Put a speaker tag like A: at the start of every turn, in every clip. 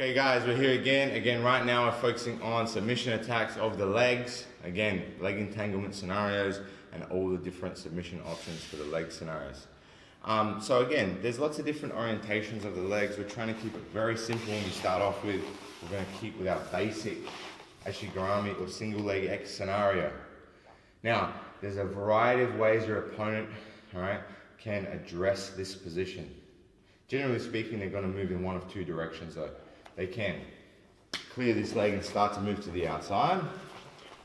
A: Okay guys, we're here again. Right now we're focusing on submission attacks of the legs. Again, leg entanglement scenarios and all the different submission options for the leg scenarios. So again, there's lots of different orientations of the legs. We're trying to keep it very simple when we start off with. We're going to keep with our basic Ashi Garami or single leg X scenario. Now, there's a variety of ways your opponent, can address this position. Generally speaking, they're going to move in one of two directions though. They can clear this leg and start to move to the outside,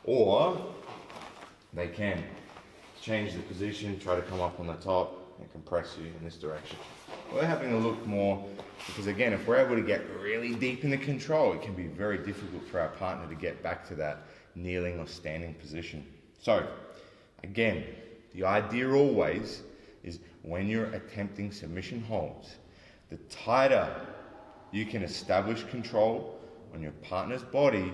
A: or they can change the position, try to come up on the top and compress you in this direction. We're having a look more because again, if we're able to get really deep in the control, it can be very difficult for our partner to get back to that kneeling or standing position. So again, the idea always is when you're attempting submission holds, the tighter you can establish control on your partner's body,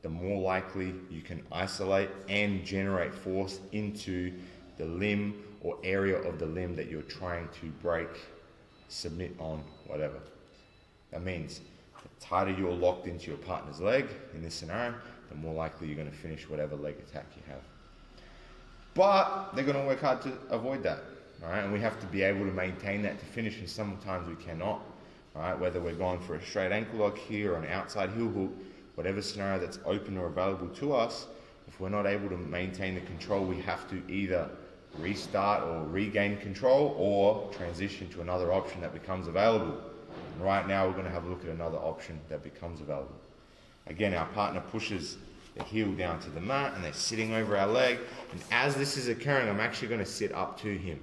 A: the more likely you can isolate and generate force into the limb or area of the limb that you're trying to break, submit on, whatever. That means the tighter you're locked into your partner's leg in this scenario, the more likely you're going to finish whatever leg attack you have. But they're going to work hard to avoid that, and we have to be able to maintain that to finish, and sometimes we cannot. Whether we're going for a straight ankle lock here or an outside heel hook, whatever scenario that's open or available to us, if we're not able to maintain the control, we have to either restart or regain control or transition to another option that becomes available. And right now we're going to have a look at another option that becomes available. Again, our partner pushes the heel down to the mat and they're sitting over our leg, and as this is occurring, I'm actually going to sit up to him.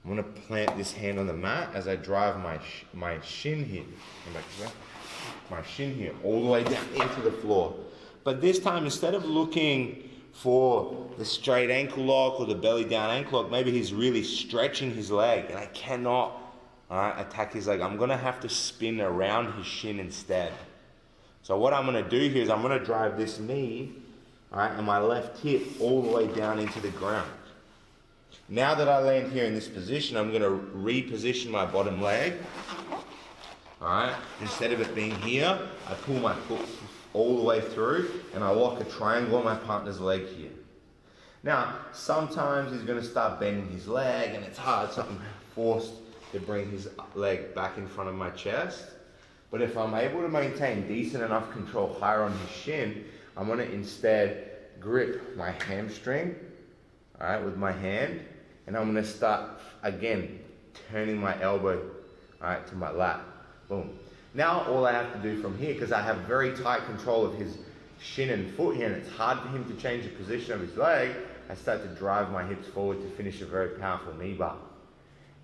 A: I'm going to plant this hand on the mat as I drive my shin here, my shin here, all the way down into the floor. But this time, instead of looking for the straight ankle lock or the belly down ankle lock, maybe he's really stretching his leg and I cannot attack his leg. I'm going to have to spin around his shin instead. So what I'm going to do here is I'm going to drive this knee and my left hip all the way down into the ground. Now that I land here in this position, I'm going to reposition my bottom leg. Instead of it being here, I pull my foot all the way through and I lock a triangle on my partner's leg here. Now, sometimes he's going to start bending his leg and it's hard, so I'm forced to bring his leg back in front of my chest. But if I'm able to maintain decent enough control higher on his shin, I'm going to instead grip my hamstring with my hand, and I'm going to start again turning my elbow to my lat. Boom. Now all I have to do from here, because I have very tight control of his shin and foot here and it's hard for him to change the position of his leg, I start to drive my hips forward to finish a very powerful knee bar.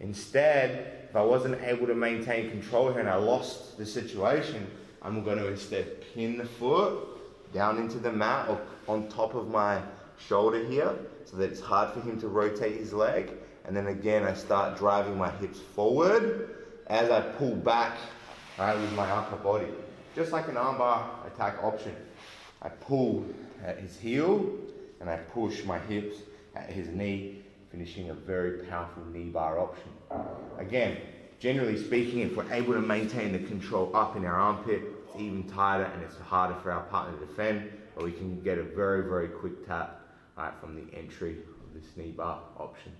A: Instead, if I wasn't able to maintain control here and I lost the situation, I'm going to instead pin the foot down into the mat or on top of my shoulder here, so that it's hard for him to rotate his leg. And then again, I start driving my hips forward as I pull back with my upper body. Just like an armbar attack option. I pull at his heel and I push my hips at his knee, finishing a very powerful knee bar option. Again, generally speaking, if we're able to maintain the control up in our armpit, it's even tighter and it's harder for our partner to defend, but we can get a very, very quick tap from the entry of this knee bar option.